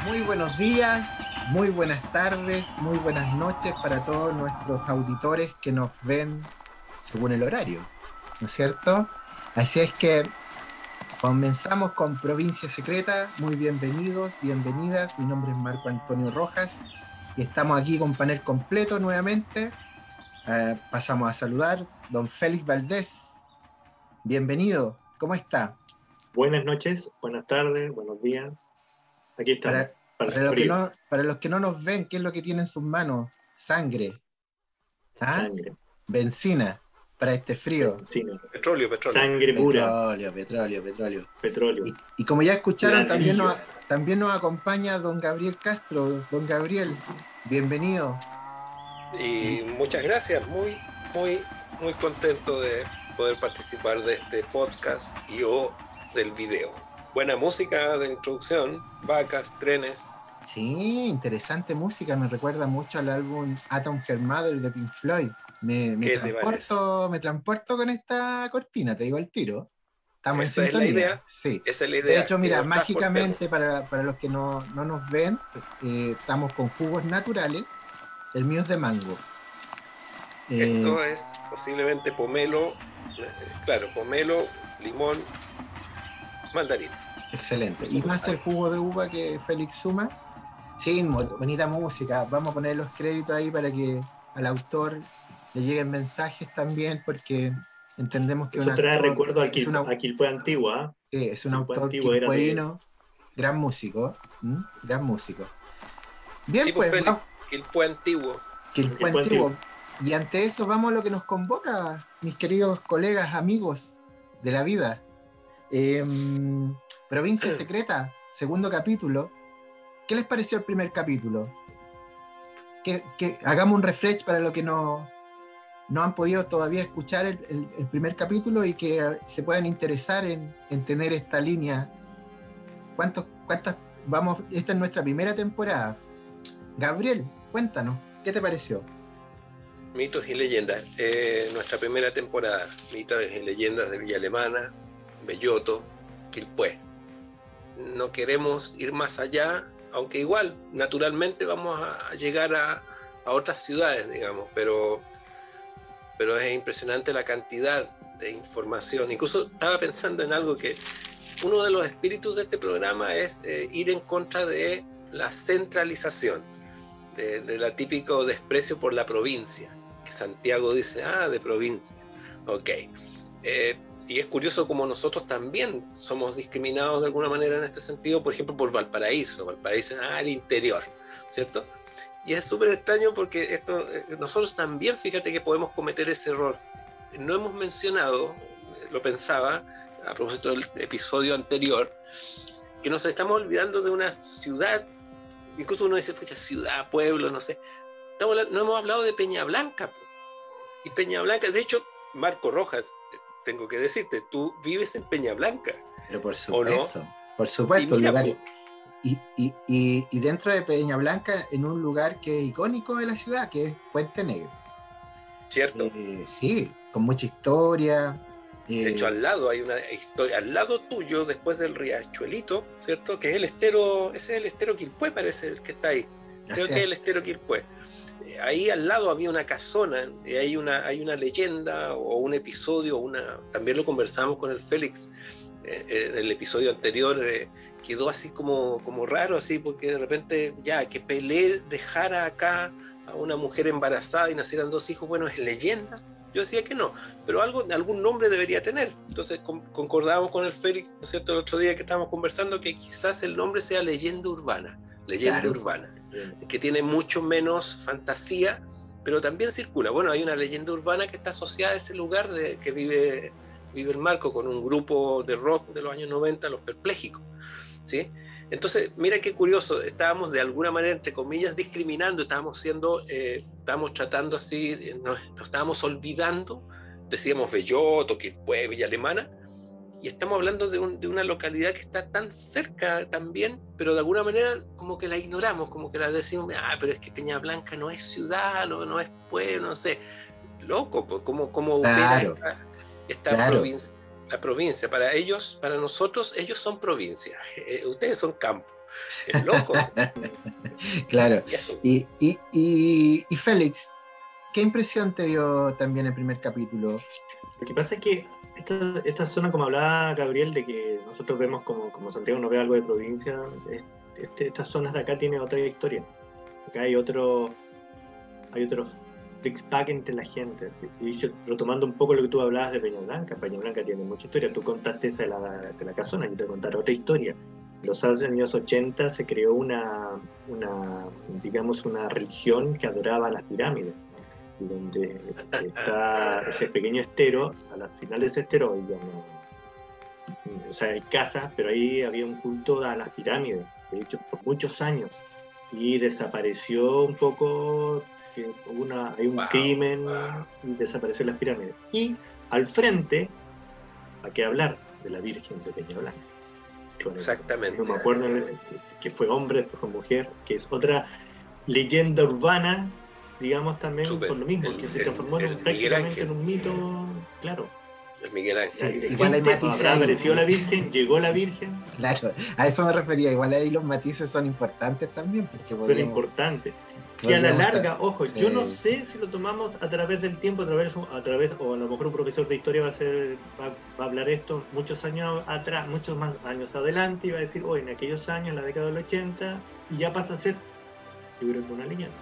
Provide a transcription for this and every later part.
Muy buenos días, muy buenas tardes, muy buenas noches para todos nuestros auditores que nos ven según el horario, ¿no es cierto? Así es que comenzamos con Provincia Secreta. Muy bienvenidos, bienvenidas. Mi nombre es Marco Antonio Rojas y estamos aquí con panel completo nuevamente. Pasamos a saludar don Félix Valdés. Bienvenido, ¿cómo está? Buenas noches, buenas tardes, buenos días. Aquí estamos, para el frío. Para los que no nos ven, ¿qué es lo que tiene en sus manos? Sangre, ¿ah? Sangre, Benzina para este frío. benzina, Petróleo. sangre pura, Petróleo. petróleo. Y como ya escucharon, Ladrillo. también nos acompaña don Gabriel Castro. Don Gabriel, bienvenido. Y muchas gracias, muy contento de poder participar de este podcast o del video. Buena música de introducción, vacas, trenes. Sí, interesante música, me recuerda mucho al álbum Atom Her Mother de Pink Floyd. Me transporto con esta cortina, te digo el tiro. Estamos Esa en es la sintonía. idea. Sí. Esa es la idea. De hecho, mira, que mágicamente para los que no nos ven, estamos con jugos naturales. El mío es de mango. Esto es posiblemente pomelo, pomelo, limón, mandarín. Excelente. Y más el jugo de uva que Félix suma. Sí, bonita música. Vamos a poner los créditos ahí para que al autor le lleguen mensajes también, porque entendemos que Eso trae recuerdo a es Quilpué Antigua. es un Quilpué autor Antiguo era quilpueíno, gran músico. Gran músico. Bien, sí, pues, Félix, Quilpué Antiguo. Quilpué Antiguo. Y ante eso vamos a lo que nos convoca, mis queridos colegas, amigos de la vida. Provincia Secreta, segundo capítulo. ¿Qué les pareció el primer capítulo? Que hagamos un refresh para los que no han podido todavía escuchar el primer capítulo y que se puedan interesar en tener esta línea. ¿Cuántas vamos? Esta es nuestra primera temporada. Gabriel, cuéntanos, ¿qué te pareció? Mitos y leyendas. Nuestra primera temporada. Mitos y leyendas de Villa Alemana, Belloto, Quilpué. No queremos ir más allá, aunque igual, naturalmente vamos a llegar a otras ciudades, digamos, pero es impresionante la cantidad de información. Incluso estaba pensando en algo que uno de los espíritus de este programa es ir en contra de la centralización, de la típico desprecio por la provincia, que Santiago dice, de provincia, ok. Y es curioso como nosotros también somos discriminados de alguna manera en este sentido, por ejemplo, por Valparaíso es el interior, ¿cierto? Y es súper extraño porque nosotros también, fíjate que podemos cometer ese error. No hemos mencionado, lo pensaba, a propósito del episodio anterior, que nos estamos olvidando de una ciudad, incluso uno dice, pucha, ciudad, pueblo, no sé. No hemos hablado de Peña Blanca. Y Peña Blanca, de hecho, Marco Rojas, tengo que decirte, tú vives en Peña Blanca. Pero por supuesto, ¿o no? Por supuesto, y mira, lugar. Y dentro de Peña Blanca, en un lugar que es icónico de la ciudad, que es Puente Negro. ¿Cierto? Sí, con mucha historia. De hecho, al lado hay una historia, al lado tuyo, después del riachuelito, ¿cierto? Que es el estero, ese es el estero Quilpué, parece el que está ahí. Creo que es el estero Quilpué. Ahí al lado había una casona, y hay una leyenda o un episodio, también lo conversamos con el Félix en el episodio anterior, quedó así como raro, así, porque de repente que Pelé dejara acá a una mujer embarazada y nacieran 2 hijos, bueno, ¿es leyenda? Yo decía que no, pero algún nombre debería tener. Entonces concordábamos con el Félix, ¿no es cierto?, el otro día que estábamos conversando, que quizás el nombre sea leyenda urbana, que tiene mucho menos fantasía, pero también circula. Bueno, hay una leyenda urbana que está asociada a ese lugar que vive el Marco con un grupo de rock de los años 90, los Perpléjicos, ¿sí? Entonces, mira qué curioso, estábamos de alguna manera, entre comillas, discriminando, estábamos tratando así, nos estábamos olvidando, decíamos Belloto, Quilpué, Villa Alemana, y estamos hablando de una localidad que está tan cerca también, pero de alguna manera como que la ignoramos, como que la decimos, pero es que Peña Blanca no es ciudad, no es pueblo, no sé, loco, pues, ¿cómo Claro, opera esta claro. provincia? La provincia, para nosotros, ellos son provincia, ustedes son campo. Es loco. Claro. Y Félix, ¿qué impresión te dio también el primer capítulo? Lo que pasa es que esta zona, como hablaba Gabriel, de que nosotros vemos como Santiago no ve algo de provincia, estas zonas de acá tienen otra historia. Acá hay otro feedback entre la gente. Y yo, retomando un poco lo que tú hablabas de Peña Blanca tiene mucha historia. Tú contaste esa de la casona, yo te voy a contar otra historia. En los años 80 se creó digamos, una religión que adoraba las pirámides, y donde está ese pequeño estero. Al final de ese estero, o sea, hay casas, pero ahí había un culto a las pirámides, de hecho, por muchos años, y desapareció un poco, que hay un crimen, y desapareció las pirámides. Y al frente, ¿a qué hablar? De la Virgen de Peña Blanca. Exactamente. No me acuerdo que fue hombre, después fue mujer, que es otra leyenda urbana, digamos, también. Súper. Por lo mismo, que se transformó prácticamente en un mito, claro. El Miguel Ángel. Sí, igual hay matices. Apareció la Virgen, llegó la Virgen. Claro, a eso me refería. Igual ahí los matices son importantes también, porque son importantes. Que a la larga, ojo, sí. Yo no sé si lo tomamos a través del tiempo, a través, o a lo mejor un profesor de historia va a hablar esto muchos años atrás, muchos más años adelante, y va a decir, hoy en aquellos años, en la década del 80, y ya pasa a ser, yo creo que una leyenda.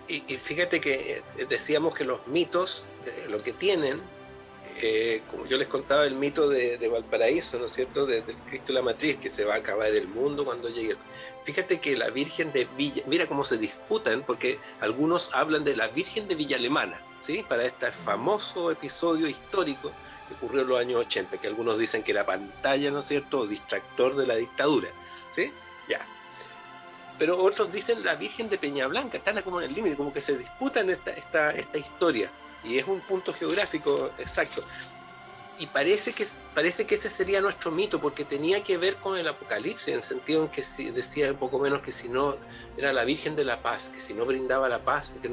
Y fíjate que decíamos que los mitos, lo que tienen, como yo les contaba el mito de Valparaíso, ¿no es cierto?, del Cristo y la Matriz, que se va a acabar el mundo cuando llegue. Fíjate que la Virgen de Villa, mira cómo se disputan, porque algunos hablan de la Virgen de Villa Alemana, ¿sí?, para este famoso episodio histórico que ocurrió en los años 80, que algunos dicen que era pantalla, ¿no es cierto?, o distractor de la dictadura, ¿sí? Ya. Pero otros dicen la Virgen de Peña Blanca, están como en el límite, como que se disputan esta historia. Y es un punto geográfico exacto. Y parece que ese sería nuestro mito, porque tenía que ver con el Apocalipsis, en el sentido en que decía un poco menos que si no era la Virgen de la Paz, que si no brindaba la paz, que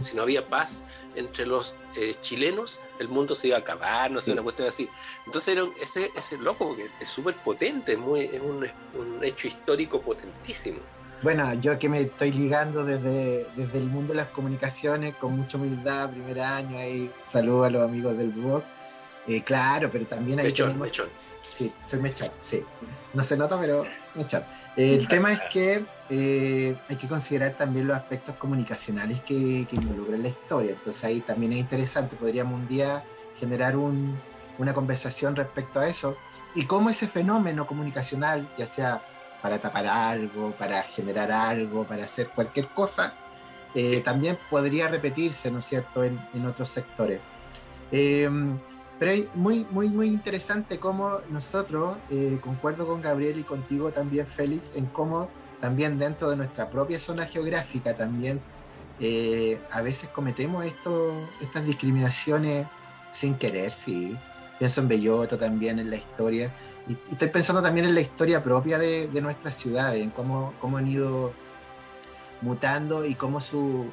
si no había paz entre los chilenos, el mundo se iba a acabar, no sé, una cuestión así. Entonces ese loco, porque es súper potente, es un hecho histórico potentísimo. Bueno, yo que me estoy ligando desde el mundo de las comunicaciones con mucha humildad, primer año, ahí saludo a los amigos del blog. Claro, pero también hay mechón. Sí, soy mechón, sí. No se nota, pero mechón. El tema es que hay que considerar también los aspectos comunicacionales que involucran la historia. Entonces ahí también es interesante, podríamos un día generar una conversación respecto a eso y cómo ese fenómeno comunicacional, ya sea para tapar algo, para generar algo, para hacer cualquier cosa, también podría repetirse, ¿no es cierto?, en otros sectores. Pero es muy, muy, muy interesante cómo nosotros, concuerdo con Gabriel y contigo también, Félix, en cómo también dentro de nuestra propia zona geográfica también a veces cometemos estas discriminaciones sin querer, sí. Pienso en Belloto también, en la historia. Y estoy pensando también en la historia propia de nuestras ciudades, en cómo han ido mutando y cómo su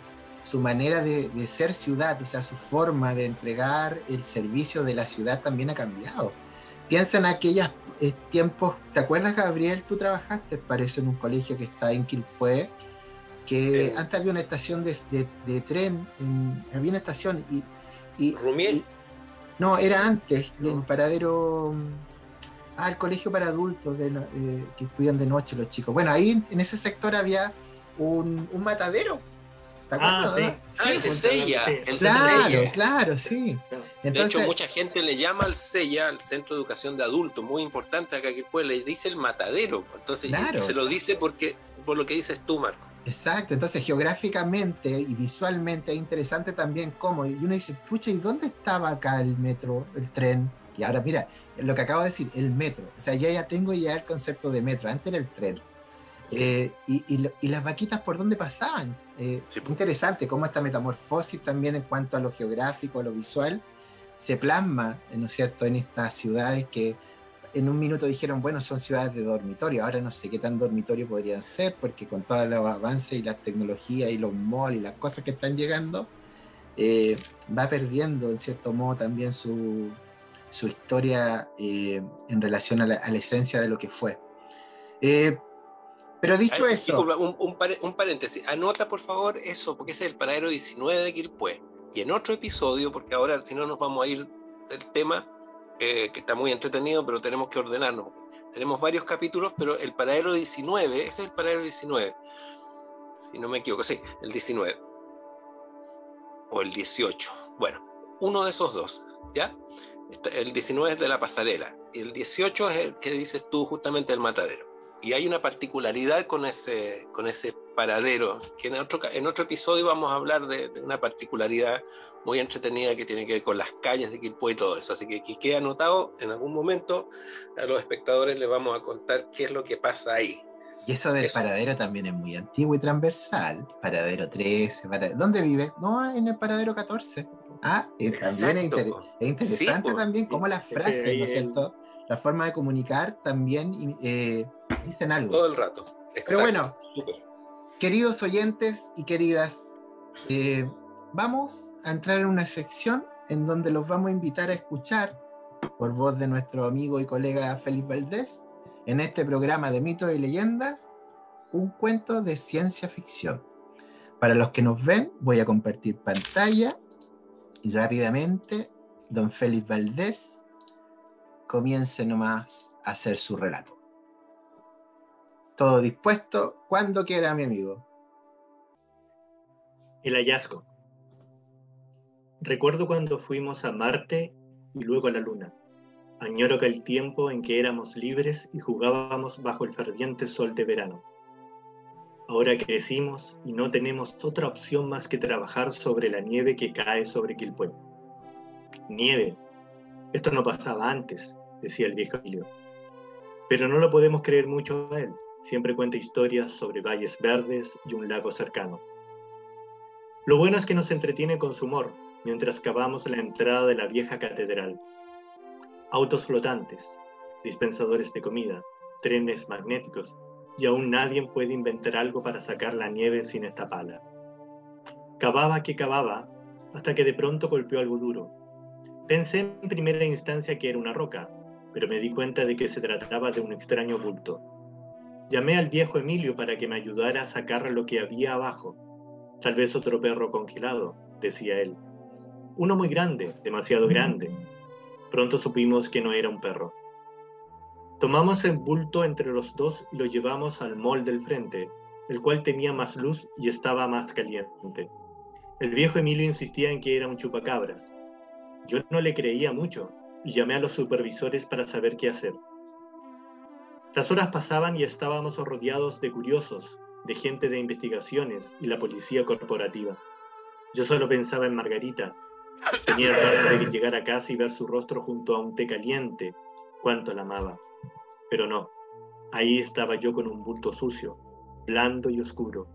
manera de ser ciudad, o sea, su forma de entregar el servicio de la ciudad también ha cambiado. Piensa en aquellos tiempos, ¿te acuerdas, Gabriel? Tú trabajaste, parece, en un colegio que está en Quilpué, que antes había una estación de tren, había una estación y ¿Rumiel? No, era antes, del paradero... el colegio para adultos que estudian de noche los chicos. Bueno, ahí en ese sector había un matadero. ¿Te acuerdas? Sí, el Sella. Claro, sí. Entonces, de hecho, mucha gente le llama al Sella, al Centro de Educación de Adultos, muy importante acá que le dice el matadero. Entonces, se lo dice por lo que dices tú, Marco. Exacto, entonces geográficamente y visualmente es interesante también cómo, y uno dice, pucha, ¿y dónde estaba acá el metro, el tren? Y ahora mira, lo que acabo de decir, el metro, o sea, ya tengo ya el concepto de metro, antes era el tren. Y las vaquitas por dónde pasaban. Interesante cómo esta metamorfosis también en cuanto a lo geográfico, a lo visual, se plasma, ¿no es cierto?, en estas ciudades que en un minuto dijeron, bueno, son ciudades de dormitorio, ahora no sé qué tan dormitorio podrían ser, porque con todos los avances y las tecnologías y los malls y las cosas que están llegando, va perdiendo en cierto modo también su historia en relación a la esencia de lo que fue. Pero dicho eso... Disculpa, un paréntesis. Anota, por favor, eso, porque ese es el paradero 19 de Quilpué. Y en otro episodio, porque ahora si no nos vamos a ir del tema, que está muy entretenido, pero tenemos que ordenarnos. Tenemos varios capítulos, pero el paradero 19, ese es el paradero 19. Si no me equivoco, sí, el 19. O el 18. Bueno, uno de esos dos, ¿ya? El 19 es de la pasarela. Y el 18 es el que dices tú, justamente el matadero. Y hay una particularidad con ese paradero, que en otro episodio vamos a hablar de una particularidad muy entretenida que tiene que ver con las calles de Quilpué y todo eso. Así que quede anotado, en algún momento a los espectadores les vamos a contar qué es lo que pasa ahí. Y eso del paradero también es muy antiguo y transversal. Paradero 13, ¿dónde vive? No, en el paradero 14. También es interesante sí, también cómo las frases, ¿no es cierto? La forma de comunicar también dicen algo. Todo el rato. Exacto. Pero bueno, queridos oyentes y queridas, vamos a entrar en una sección en donde los vamos a invitar a escuchar, por voz de nuestro amigo y colega Félix Valdés, en este programa de mitos y leyendas, un cuento de ciencia ficción. Para los que nos ven, voy a compartir pantalla y rápidamente, don Félix Valdés comience nomás a hacer su relato. Todo dispuesto, cuando quiera, mi amigo. El hallazgo. Recuerdo cuando fuimos a Marte y luego a la Luna. Añoro que el tiempo en que éramos libres y jugábamos bajo el ferviente sol de verano. Ahora crecimos y no tenemos otra opción más que trabajar sobre la nieve que cae sobre Quilpué. Nieve. Esto no pasaba antes, decía el viejo Emilio. Pero no lo podemos creer mucho a él. Siempre cuenta historias sobre valles verdes y un lago cercano. Lo bueno es que nos entretiene con su humor, mientras cavamos la entrada de la vieja catedral. Autos flotantes, dispensadores de comida, trenes magnéticos, y aún nadie puede inventar algo para sacar la nieve sin esta pala. Cavaba que cavaba, hasta que de pronto golpeó algo duro. Pensé en primera instancia que era una roca, pero me di cuenta de que se trataba de un extraño bulto. Llamé al viejo Emilio para que me ayudara a sacar lo que había abajo. Tal vez otro perro congelado, decía él. Uno muy grande, demasiado grande. Pronto supimos que no era un perro. Tomamos el bulto entre los dos y lo llevamos al mall del frente, el cual tenía más luz y estaba más caliente. El viejo Emilio insistía en que era un chupacabras. Yo no le creía mucho y llamé a los supervisores para saber qué hacer. Las horas pasaban y estábamos rodeados de curiosos, de gente de investigaciones y la policía corporativa. Yo solo pensaba en Margarita. Tenía el rato de llegar a casa y ver su rostro junto a un té caliente. Cuánto la amaba. Pero no, ahí estaba yo con un bulto sucio, blando y oscuro,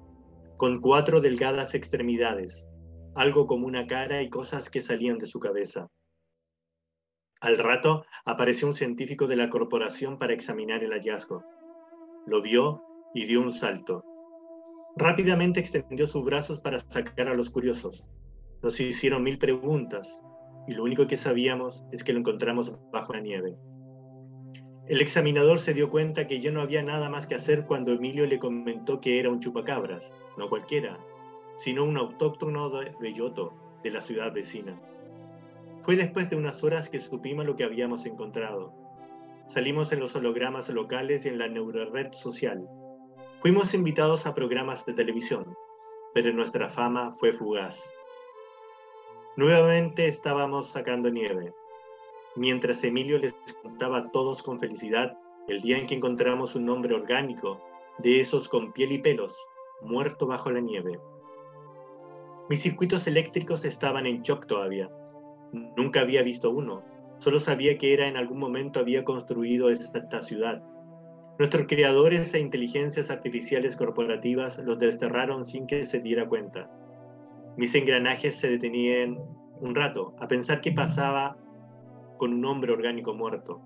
con 4 delgadas extremidades, algo como una cara y cosas que salían de su cabeza. Al rato apareció un científico de la corporación para examinar el hallazgo. Lo vio y dio un salto. Rápidamente extendió sus brazos para sacar a los curiosos. Nos hicieron 1000 preguntas, y lo único que sabíamos es que lo encontramos bajo la nieve. El examinador se dio cuenta que ya no había nada más que hacer cuando Emilio le comentó que era un chupacabras, no cualquiera, sino un autóctono de Belloto, de la ciudad vecina. Fue después de unas horas que supimos lo que habíamos encontrado. Salimos en los hologramas locales y en la neurored social. Fuimos invitados a programas de televisión, pero nuestra fama fue fugaz. Nuevamente estábamos sacando nieve. Mientras Emilio les contaba a todos con felicidad el día en que encontramos un hombre orgánico, de esos con piel y pelos, muerto bajo la nieve. Mis circuitos eléctricos estaban en shock todavía. Nunca había visto uno, solo sabía que en algún momento había construido esta ciudad. Nuestros creadores e inteligencias artificiales corporativas los desterraron sin que se diera cuenta. Mis engranajes se detenían un rato a pensar qué pasaba con un hombre orgánico muerto,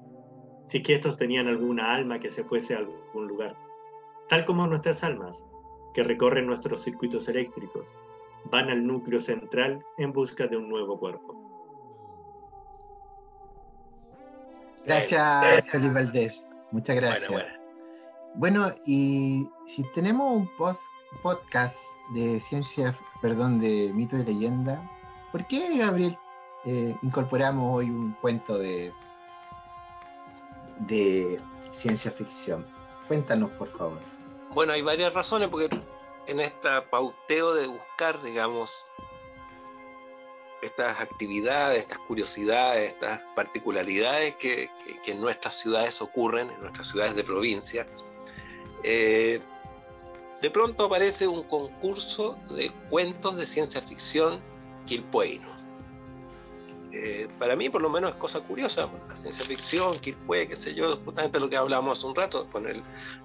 si es que estos tenían alguna alma que se fuese a algún lugar, tal como nuestras almas, que recorren nuestros circuitos eléctricos, van al núcleo central en busca de un nuevo cuerpo. Gracias, Felipe Valdés. Muchas gracias. Bueno. Bueno, y si tenemos un podcast de ciencia, perdón, de mito y leyenda, ¿por qué, Gabriel, incorporamos hoy un cuento de ciencia ficción? Cuéntanos, por favor. Bueno, hay varias razones, porque en este pauteo de buscar, digamos, estas actividades, estas curiosidades, estas particularidades que en nuestras ciudades ocurren, en nuestras ciudades de provincia, de pronto aparece un concurso de cuentos de ciencia ficción quilpueino. Para mí, por lo menos, es cosa curiosa, la ciencia ficción, Quilpué, qué sé yo, justamente lo que hablábamos hace un rato, con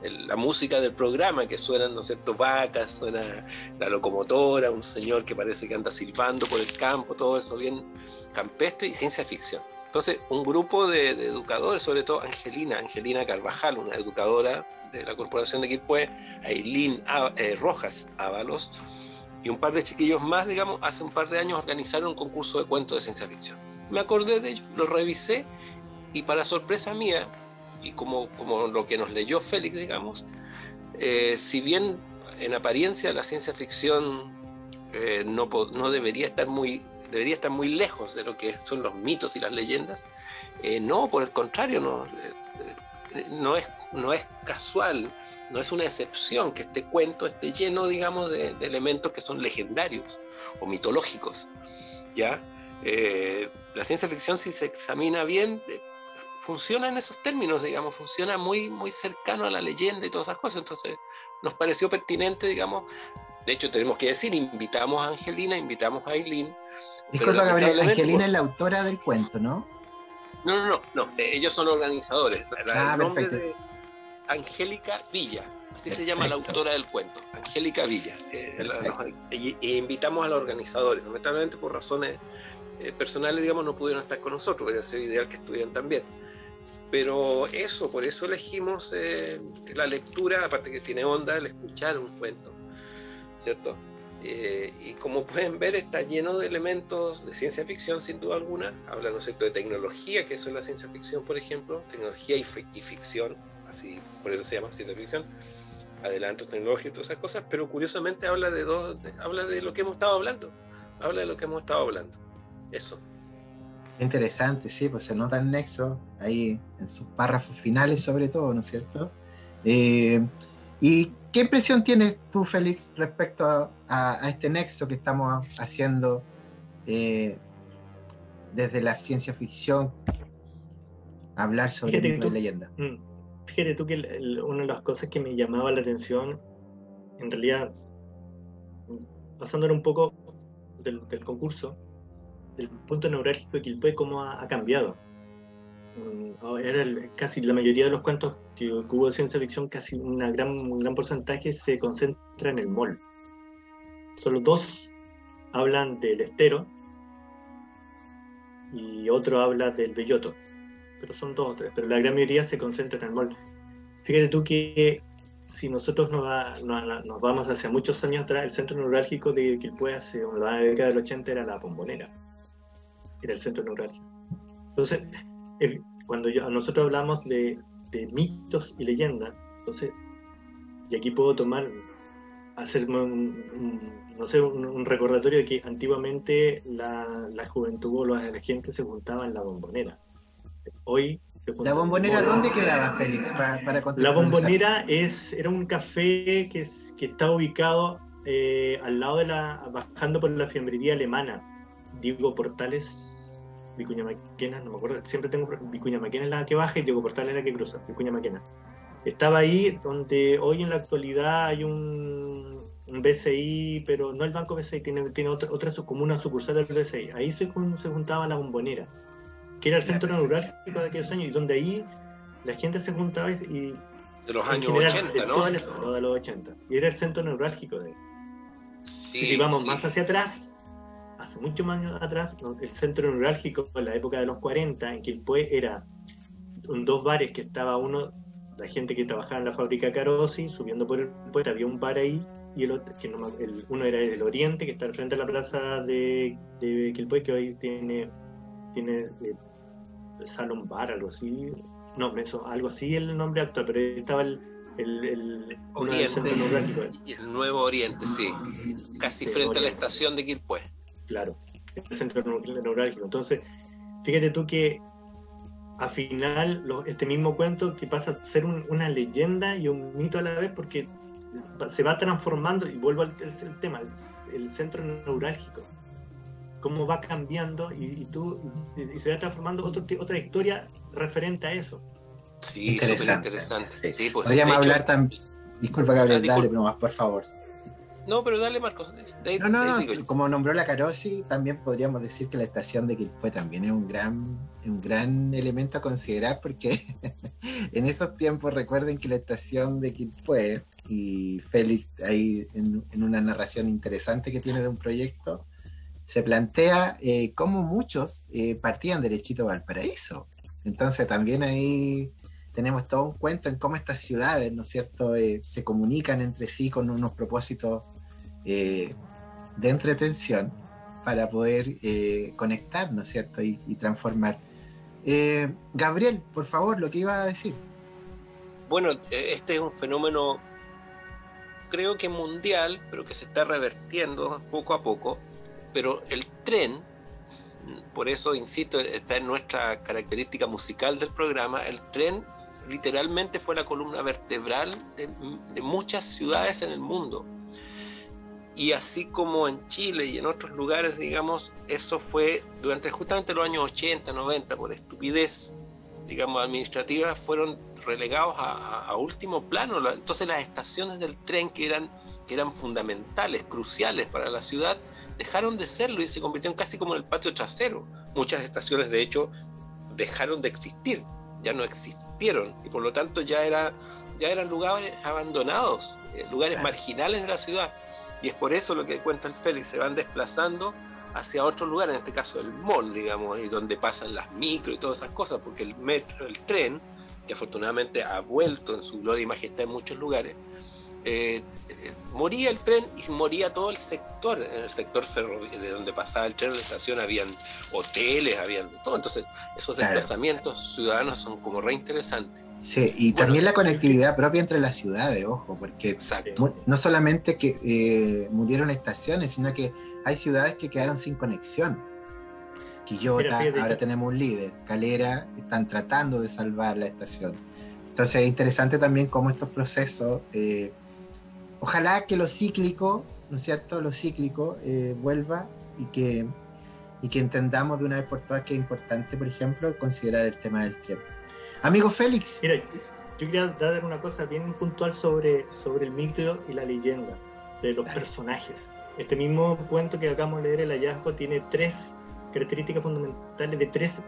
la música del programa, que suenan, ¿no es cierto?, vacas, suena la locomotora, un señor que parece que anda silbando por el campo, todo eso bien campestre y ciencia ficción. Entonces, un grupo de educadores, sobre todo Angelina Carvajal, una educadora de la Corporación de Quilpué, Ailín Rojas Ábalos, y un par de chiquillos más, digamos, hace un par de años organizaron un concurso de cuentos de ciencia ficción. Me acordé de ellos, lo revisé, y para sorpresa mía, y como lo que nos leyó Félix, digamos, si bien en apariencia la ciencia ficción no debería estar muy lejos de lo que son los mitos y las leyendas, no, por el contrario, no es casual, no es una excepción que este cuento esté lleno, digamos, de elementos que son legendarios o mitológicos, ¿ya? La ciencia ficción, si se examina bien, funciona en esos términos, digamos, funciona muy, muy cercano a la leyenda y todas esas cosas. Entonces nos pareció pertinente, digamos. De hecho, tenemos que decir, invitamos a Angelina, invitamos a Ailín. Disculpa, Gabriel, Angelina es la autora del cuento, ¿no? No, ellos son organizadores. El nombre perfecto. de Angélica Villa, así se llama la autora del cuento, Angélica Villa. Y invitamos a los organizadores. Lamentablemente, por razones personales, digamos, no pudieron estar con nosotros, hubiera sido ideal que estuvieran también. Pero por eso elegimos la lectura, aparte que tiene onda, el escuchar un cuento, ¿cierto? Y como pueden ver, está lleno de elementos de ciencia ficción, sin duda alguna. Habla, ¿no es cierto?, de tecnología, que eso es la ciencia ficción, por ejemplo, tecnología y ficción, así, por eso se llama ciencia ficción, adelantos tecnológicos y todas esas cosas, pero curiosamente habla de lo que hemos estado hablando, eso. Interesante, sí, pues se nota el nexo ahí en sus párrafos finales, sobre todo, ¿no es cierto? ¿Y qué impresión tienes tú, Félix, respecto a este nexo que estamos haciendo desde la ciencia ficción, hablar sobre mito y leyenda? Fíjate tú que una de las cosas que me llamaba la atención, en realidad, pasándole un poco del concurso, el punto neurálgico de Quilpué, cómo ha cambiado. Casi la mayoría de los cuentos que hubo de ciencia ficción, casi un gran porcentaje se concentra en el mall. Solo 2 hablan del estero y otro habla del belloto, pero son 2 o 3, pero la gran mayoría se concentra en el mall. Fíjate tú que si nosotros nos vamos hacia muchos años atrás, el centro neurálgico de Quilpué hace la década del 80 era la Bombonera, era el centro neurálgico. Entonces, cuando nosotros hablamos de mitos y leyendas, entonces, y aquí puedo hacer un recordatorio de que antiguamente la juventud o la gente se juntaba en la Bombonera. Hoy ¿La Bombonera dónde quedaba, Félix? Para la Bombonera era un café que estaba ubicado al lado bajando por la fiambrería alemana, Diego Portales, Vicuña Maquena, no me acuerdo, siempre tengo Vicuña Maquena es la que baja y Diego Portales es la que cruza, Vicuña Maquena. Estaba ahí donde hoy en la actualidad hay un BCI, pero no el Banco BCI, tiene otra como una sucursal del BCI. Ahí se juntaba la Bombonera, que era el centro neurálgico de aquellos años, y donde ahí la gente se juntaba y de los años 80, ¿no? De los 80. Y era el centro neurálgico de ahí. Sí, y si vamos más hacia atrás, hace muchos años atrás, el centro neurálgico en la época de los 40 en Quilpué era 2 bares que estaba uno, la gente que trabajaba en la fábrica Carosi, subiendo por el puente, había un bar ahí, y el otro, uno era el Oriente, que está al frente de la plaza de Quilpué, que hoy tiene Salón Bar, algo así, no, algo así el nombre actual, pero estaba uno del centro neurálgico. Y el Nuevo Oriente, sí. Casi frente a la estación de Quilpué. Claro, el centro neurálgico. Entonces, fíjate tú que al final este mismo cuento que pasa a ser una leyenda y un mito a la vez, porque se va transformando, y vuelvo al tema, el centro neurálgico, cómo va cambiando y se va transformando otra historia referente a eso. Sí, súper interesante. Sí, pues, podríamos hablar también. Disculpa, Gabriel, dale, pero más, por favor. No, pero dale, Marcos. No, como nombró la Carosi, también podríamos decir que la estación de Quilpué también es un gran elemento a considerar, porque en esos tiempos recuerden que la estación de Quilpué, y Félix ahí en una narración interesante que tiene de un proyecto, se plantea cómo muchos partían derechito a Valparaíso. Entonces también ahí tenemos todo un cuento en cómo estas ciudades, ¿no es cierto?, se comunican entre sí con unos propósitos de entretención para poder conectar, ¿no es cierto?, y transformar. Gabriel, por favor, lo que iba a decir. Bueno, este es un fenómeno, creo que mundial, pero que se está revertiendo poco a poco, pero el tren, por eso, insisto, está en nuestra característica musical del programa, el tren literalmente fue la columna vertebral de muchas ciudades en el mundo. Y así como en Chile y en otros lugares, digamos, eso fue durante justamente los años 80, 90, por estupidez, digamos, administrativa, fueron relegados a último plano. Entonces las estaciones del tren que eran fundamentales, cruciales para la ciudad, dejaron de serlo y se convirtieron casi como en el patio trasero. Muchas estaciones, de hecho, dejaron de existir, ya no existieron, y por lo tanto ya eran lugares abandonados, lugares marginales de la ciudad. Y es por eso lo que cuenta el Félix, se van desplazando hacia otros lugares, en este caso el mall, digamos, y donde pasan las micro y todas esas cosas, porque el metro, el tren, que afortunadamente ha vuelto en su gloria y majestad en muchos lugares, moría el tren y moría todo el sector. En el sector ferroviario, de donde pasaba el tren, en la estación habían hoteles, habían todo. Entonces esos desplazamientos ciudadanos son como re interesantes. Sí, y bueno, también la conectividad propia entre las ciudades, ojo, porque no solamente que murieron estaciones, sino que hay ciudades que quedaron sin conexión. Quillota, ahora tenemos un líder, Calera, están tratando de salvar la estación. Entonces es interesante también cómo estos procesos, ojalá que lo cíclico, ¿no es cierto?, lo cíclico vuelva y que entendamos de una vez por todas que es importante, por ejemplo, considerar el tema del tren. Amigo Félix. Mira, yo quería dar una cosa bien puntual sobre el mito y la leyenda de los personajes. Este mismo cuento que acabamos de leer, El hallazgo, tiene 3 características fundamentales de 3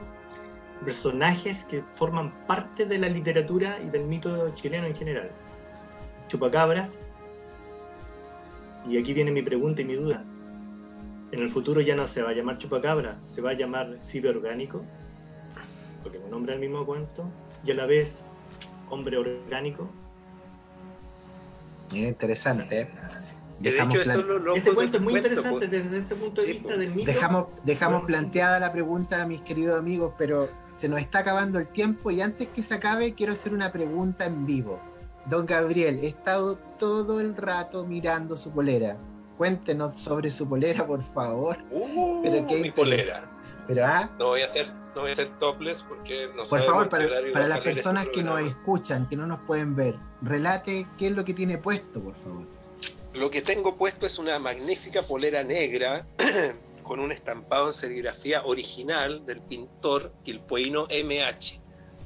personajes que forman parte de la literatura y del mito chileno en general. Chupacabras, y aquí viene mi pregunta y mi duda. En el futuro ya no se va a llamar Chupacabra, se va a llamar Ciberorgánico, porque me nombra el mismo cuento, y a la vez Hombre Orgánico. Interesante. De hecho, eso este cuento es muy interesante desde ese punto de vista del mito. Dejamos planteada la pregunta, mis queridos amigos, pero se nos está acabando el tiempo y antes que se acabe quiero hacer una pregunta en vivo. Don Gabriel, he estado todo el rato mirando su polera. Cuéntenos sobre su polera, por favor. Pero qué mi polera. Pero, no voy a hacer topless porque no sé. Por favor, para las personas que nos escuchan, que no nos pueden ver, relate qué es lo que tiene puesto, por favor. Lo que tengo puesto es una magnífica polera negra con un estampado en serigrafía original del pintor quilpueíno MH.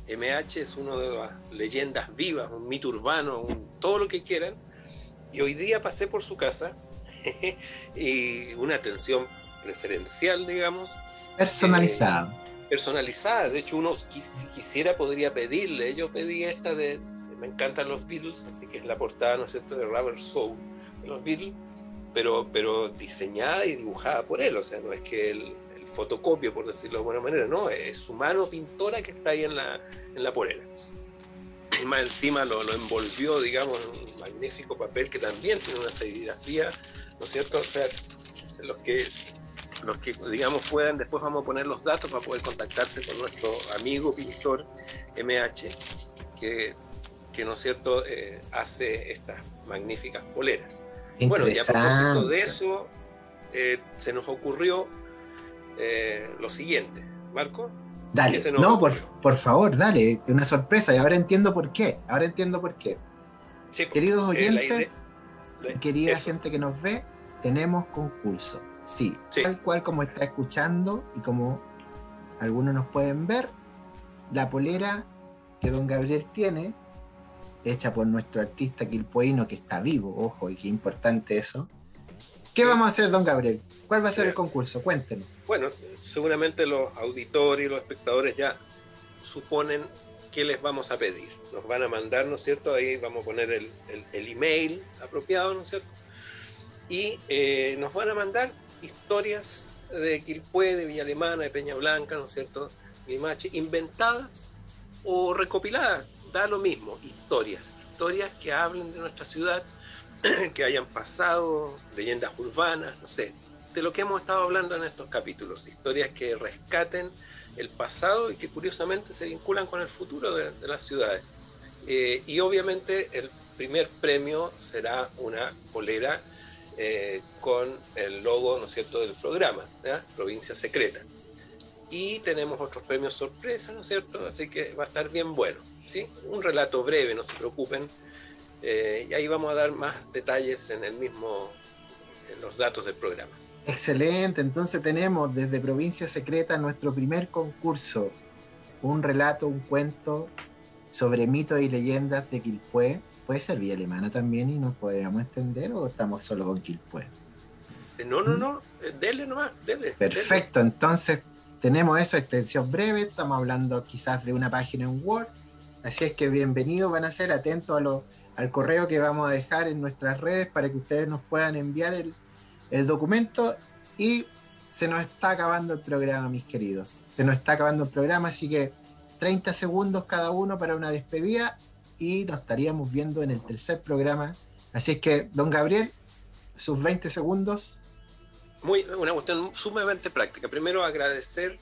MH es uno de las leyendas vivas, un mito urbano, todo lo que quieran. Y hoy día pasé por su casa y una atención preferencial, digamos. Personalizada. Personalizada. De hecho, uno si quisiera podría pedirle. Yo pedí esta me encantan los Beatles, así que es la portada, ¿no es cierto?, de Rubber Soul de los Beatles, pero diseñada y dibujada por él. O sea, no es que el fotocopio, por decirlo de buena manera, no, es su mano pintora que está ahí en la polera. Y más encima lo envolvió, digamos, en un magnífico papel que también tiene una serigrafía, ¿no es cierto? O sea, los que digamos puedan, después vamos a poner los datos para poder contactarse con nuestro amigo pintor MH, que que, ¿no es cierto?, hace estas magníficas poleras. Interesante. Bueno, y a propósito de eso, se nos ocurrió lo siguiente. Marco. Dale, no, por favor, dale, una sorpresa, y ahora entiendo por qué. Sí, queridos oyentes, querida gente que nos ve, tenemos concurso. Sí, tal cual como está escuchando y como algunos nos pueden ver, la polera que don Gabriel tiene, hecha por nuestro artista quilpueíno que está vivo, ojo, y qué importante eso. ¿Qué vamos a hacer, don Gabriel? ¿Cuál va a ser el concurso? Cuéntenos. Bueno, seguramente los auditores y los espectadores ya suponen qué les vamos a pedir. Nos van a mandar, ¿no es cierto? Ahí vamos a poner el email apropiado, ¿no es cierto? Y nos van a mandar historias de Quilpué, de Villa Alemana, de Peña Blanca, ¿no es cierto? Limache, inventadas o recopiladas, da lo mismo, historias que hablen de nuestra ciudad, que hayan pasado, leyendas urbanas, no sé, de lo que hemos estado hablando en estos capítulos, historias que rescaten el pasado y que curiosamente se vinculan con el futuro de las ciudades. Y obviamente el primer premio será una polera con el logo, ¿no es cierto?, del programa, ¿ya? Provincia Secreta. Y tenemos otros premios sorpresa, ¿no es cierto? Así que va a estar bien bueno, ¿sí? Un relato breve, no se preocupen. Y ahí vamos a dar más detalles en los datos del programa. Excelente, entonces tenemos desde Provincia Secreta nuestro primer concurso, un relato, un cuento sobre mitos y leyendas de Quilpué. Puede ser Villa Alemana también y nos podríamos extender, o estamos solo con Quilpué. No, dele nomás, dele. Perfecto, dele. Entonces tenemos eso, extensión breve, estamos hablando quizás de una página en Word, así es que bienvenidos van a ser, atentos al correo que vamos a dejar en nuestras redes para que ustedes nos puedan enviar el documento. Y se nos está acabando el programa, mis queridos, se nos está acabando el programa, así que 30 segundos cada uno para una despedida y nos estaríamos viendo en el tercer programa. Así es que, don Gabriel, sus 20 segundos. Una cuestión sumamente práctica. Primero, agradecer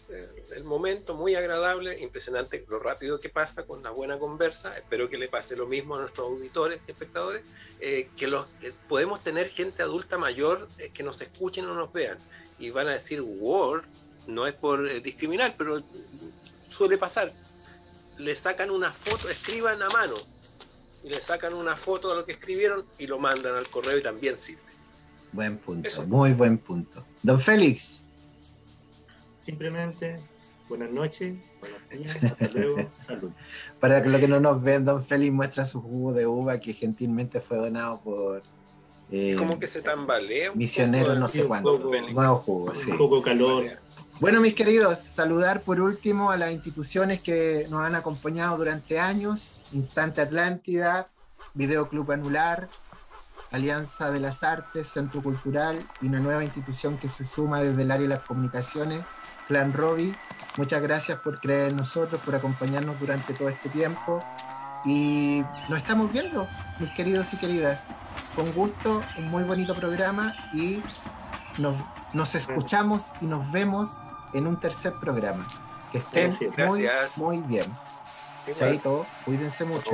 el momento, muy agradable, impresionante lo rápido que pasa con la buena conversa. Espero que le pase lo mismo a nuestros auditores y espectadores, que podemos tener gente adulta mayor que nos escuchen o nos vean y van a decir Word, no es por discriminar, pero suele pasar. Le sacan una foto, escriban a mano y le sacan una foto de lo que escribieron y lo mandan al correo y también sirve. Buen punto, eso. Muy buen punto. Don Félix. Simplemente, buenas noches, buenos días, hasta luego, salud. Para lo que no nos ven, don Félix muestra su jugo de uva que gentilmente fue donado por... como que se tambalea. Misionero no sé cuándo. Nuevo jugo, sí. Un poco calor. Bueno, mis queridos, saludar por último a las instituciones que nos han acompañado durante años: Instante Atlántida, Videoclub Anular, Alianza de las Artes, Centro Cultural, y una nueva institución que se suma desde el área de las comunicaciones, Plan Robbie. Muchas gracias por creer en nosotros, por acompañarnos durante todo este tiempo. Y nos estamos viendo, mis queridos y queridas. Fue un gusto, un muy bonito programa y nos escuchamos y nos vemos en un tercer programa. Que estén muy bien. Chaito, cuídense mucho.